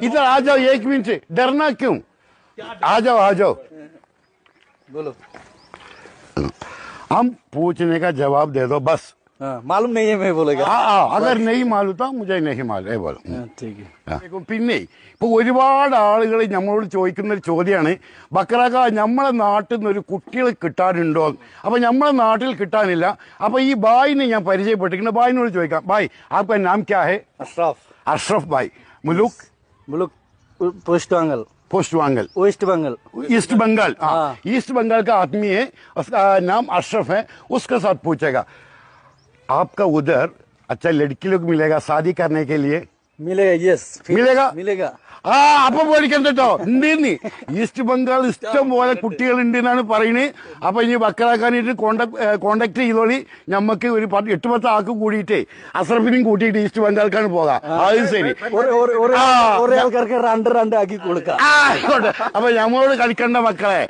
इधर आ जाओ 1 मिनट, डरना क्यों? आ जाओ। बोलो। हम पूछने का जवाब दे दो बस। मालूम नहीं है मैं बोलेगा. अगर नहीं मालूम था मुझे नहीं मालूം बोलो. പിന്നെ ഇപ്പൊ ഒരുപാട് ആളുകൾ നമ്മളോട് ചോദിക്കുന്ന ഒരു ചോദ്യമാണ്, ബക്രാക്ക നമ്മളെ നാട്ടിൽ നിന്ന് ഒരു കുട്ടികൾ കിട്ടാനുണ്ടോ? അപ്പൊ നമ്മളെ നാട്ടിൽ കിട്ടാനില്ല. അപ്പൊ ഈ ബായിനെ ഞാൻ പരിചയപ്പെട്ടിരിക്കുന്ന ബായിനോട് ചോദിക്കാം. ബായ് आपका नाम क्या है? अशरफ भाई. मुलुक post Bengal. West Bengal. East Bengal. East Bengal का आदमी है, उसका नाम अशरफ है. उसके साथ पूछेगा आपका उधर अच्छा लड़की लोग मिलेगा शादी करने के लिए? मिलेगा. यस मिलेगा. അപ്പൊ പേടിക്കണ്ടോ, എന്തീന്ന് ഈസ്റ്റ് ബംഗാൾ ഇഷ്ടം പോലെ കുട്ടികളുണ്ട് എന്നാണ് പറയുന്നത്. അപ്പൊ ഇനി ബക്കറാക്കാനായിട്ട് കോണ്ടാക്ട് ചെയ്തോളി. ഞമ്മക്ക് ഒരു 8-10 ആൾക്ക് കൂടിയിട്ടേ അസറഫിനും കൂട്ടിയിട്ട് ഈസ്റ്റ് ബംഗാൾക്കാണ് പോകാം. അത് ശരി. രണ്ട് ആക്കി കൊടുക്കാം. അപ്പൊ ഞമ്മളോട് കളിക്കണ്ട മക്കളെ.